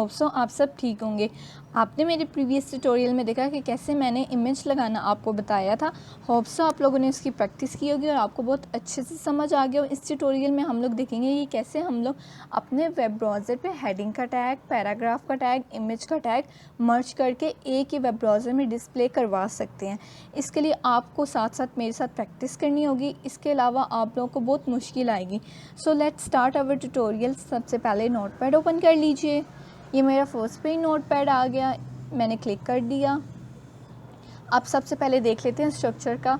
Hope so आप सब ठीक होंगे। आपने मेरे प्रीवियस ट्यूटोरियल में देखा कि कैसे मैंने इमेज लगाना आपको बताया था। होप सो आप लोगों ने उसकी प्रैक्टिस की होगी और आपको बहुत अच्छे से समझ आ गया। इस ट्यूटोरियल में हम लोग देखेंगे कि कैसे हम लोग अपने वेब ब्राउज़र पे हेडिंग का टैग, पैराग्राफ का टैग, इमेज का टैग मर्ज करके एक ही वेब ब्राउज़र में डिस्प्ले करवा सकते हैं। इसके लिए आपको साथ साथ मेरे साथ प्रैक्टिस करनी होगी। इसके अलावा आप लोगों को बहुत मुश्किल आएगी। So let's start our tutorial. सबसे पहले नोटपैड ओपन कर लीजिए। ये मेरा फर्स्ट पेज नोटपैड आ गया, मैंने क्लिक कर दिया। अब सबसे पहले देख लेते हैं स्ट्रक्चर का।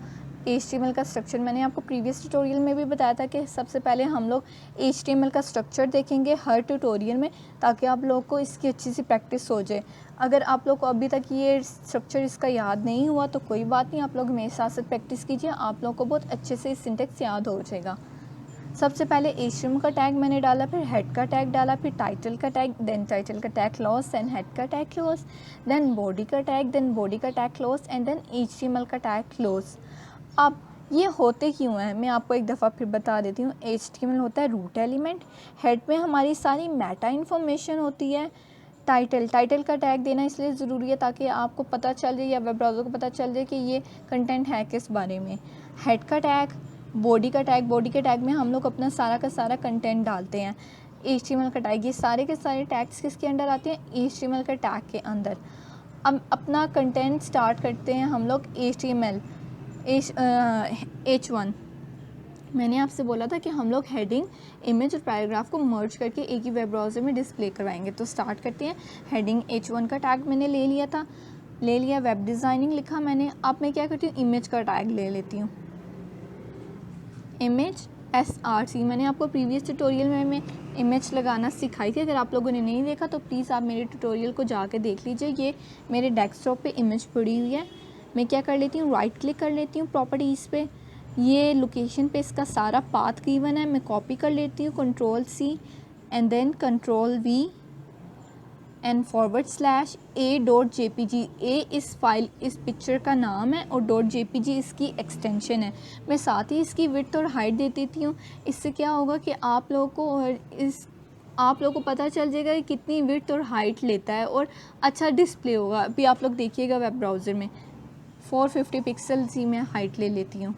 HTML का स्ट्रक्चर मैंने आपको प्रीवियस ट्यूटोरियल में भी बताया था कि सबसे पहले हम लोग HTML का स्ट्रक्चर देखेंगे हर ट्यूटोरियल में, ताकि आप लोगों को इसकी अच्छी सी प्रैक्टिस हो जाए। अगर आप लोग को अभी तक ये स्ट्रक्चर इसका याद नहीं हुआ तो कोई बात नहीं, आप लोग मेरे साथ साथ प्रैक्टिस कीजिए, आप लोगों को बहुत अच्छे से सिंटेक्स याद हो जाएगा। सबसे पहले HTML का टैग मैंने डाला, फिर हेड का टैग डाला, फिर टाइटल का टैग, देन टाइटल का टैग क्लोज, देन हेड का टैग क्लोज, देन बॉडी का टैग, देन बॉडी का tag close and then HTML का टैग क्लोज। अब ये होते क्यों हैं मैं आपको एक दफ़ा फिर बता देती हूँ। HTML होता है रूट एलिमेंट, हेड में हमारी सारी मेटा इन्फॉर्मेशन होती है। टाइटल का टैग देना इसलिए ज़रूरी है ताकि आपको पता चल जाए या वेब ब्राउज़र को पता चल जाए कि ये कंटेंट है किस बारे में। हेड का टैग, बॉडी का टैग, बॉडी के टैग में हम लोग अपना सारा का सारा कंटेंट डालते हैं। HTML का टैग, ये सारे के सारे टैग्स किसके अंडर आते हैं? HTML के टैग के अंदर। अब अपना कंटेंट स्टार्ट करते हैं हम लोग HTML H1। मैंने आपसे बोला था कि हम लोग हेडिंग, इमेज और पैराग्राफ को मर्ज करके एक ही वेब ब्राउज़र में डिस्प्ले करवाएंगे। तो स्टार्ट करते हैं। हेडिंग H1 का टैग मैंने ले लिया, वेब डिज़ाइनिंग लिखा मैंने। अब मैं क्या करती हूँ, इमेज का टैग ले लेती हूँ, इमेज SRC। मैंने आपको प्रीवियस ट्यूटोरियल में मैं इमेज लगाना सिखाई थी। अगर आप लोगों ने नहीं देखा तो प्लीज़ आप मेरे ट्यूटोरियल को जाके देख लीजिए। ये मेरे डेस्कटॉप पे इमेज पड़ी हुई है। मैं क्या कर लेती हूँ, राइट क्लिक कर लेती हूँ प्रॉपर्टीज़ पे। ये लोकेशन पे इसका सारा पाथ गिवन है, मैं कॉपी कर लेती हूँ, Ctrl+C and then Ctrl+V and /a.jpg। ए इस फाइल, इस पिक्चर का नाम है और .jpg इसकी एक्सटेंशन है। मैं साथ ही इसकी विड्थ और हाइट दे देती हूँ। इससे क्या होगा कि आप लोगों को पता चल जाएगा कि कितनी विड्थ और हाइट लेता है और अच्छा डिस्प्ले होगा। अभी आप लोग देखिएगा वेब ब्राउज़र में 450 पिक्सल्स ही मैं हाइट ले लेती हूँ।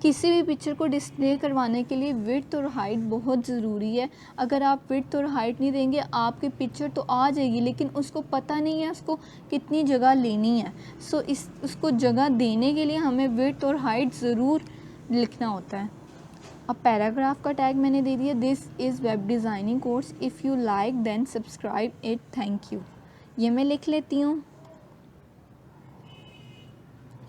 किसी भी पिक्चर को डिस्प्ले करवाने के लिए विड्थ और हाइट बहुत ज़रूरी है। अगर आप विड्थ और हाइट नहीं देंगे, आपकी पिक्चर तो आ जाएगी लेकिन उसको पता नहीं है उसको कितनी जगह लेनी है। सो उसको जगह देने के लिए हमें विड्थ और हाइट ज़रूर लिखना होता है। अब पैराग्राफ का टैग मैंने दे दिया, this is web designing course, if you like then subscribe it, thank you. ये मैं लिख लेती हूँ,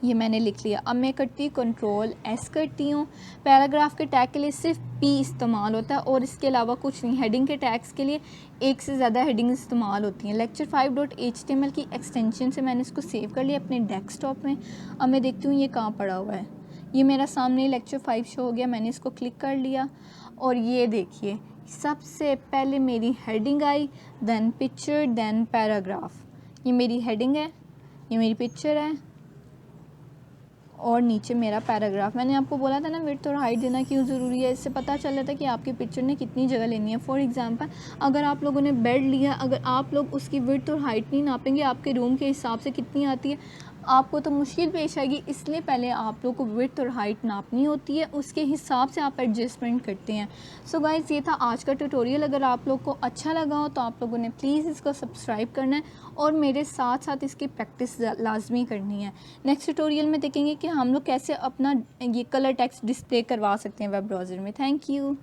ये मैंने लिख लिया। अब मैं करती हूँ Ctrl+S करती हूँ। पैराग्राफ के टैग के लिए सिर्फ P इस्तेमाल होता है और इसके अलावा कुछ नहीं। हेडिंग के टैग्स के लिए एक से ज़्यादा हेडिंग इस्तेमाल होती हैं। lecture5.html की एक्सटेंशन से मैंने इसको सेव कर लिया अपने डेस्कटॉप में। अब मैं देखती हूँ ये कहाँ पड़ा हुआ है। ये मेरा सामने lecture5 शो हो गया, मैंने इसको क्लिक कर लिया और ये देखिए सबसे पहले मेरी हेडिंग आई, देन पिक्चर, देन पैराग्राफ। ये मेरी हेडिंग है, ये मेरी पिक्चर है और नीचे मेरा पैराग्राफ। मैंने आपको बोला था ना विड्थ और हाइट देना क्यों ज़रूरी है, इससे पता चल जाता है कि आपकी पिक्चर ने कितनी जगह लेनी है। फॉर एग्जांपल, अगर आप लोगों ने बेड लिया, अगर आप लोग उसकी विड्थ और हाइट नहीं नापेंगे आपके रूम के हिसाब से कितनी आती है, आपको तो मुश्किल पेश आएगी। इसलिए पहले आप लोग को विड्थ और हाइट नापनी होती है, उसके हिसाब से आप एडजस्टमेंट करते हैं। सो गाइस, ये था आज का ट्यूटोरियल। अगर आप लोग को अच्छा लगा हो तो आप लोगों ने प्लीज़ इसको सब्सक्राइब करना है और मेरे साथ साथ इसकी प्रैक्टिस लाजमी करनी है। नेक्स्ट ट्यूटोरियल में देखेंगे कि हम लोग कैसे अपना ये कलर टेक्स्ट डिस्प्ले करवा सकते हैं वेब ब्राउज़र में। Thank you.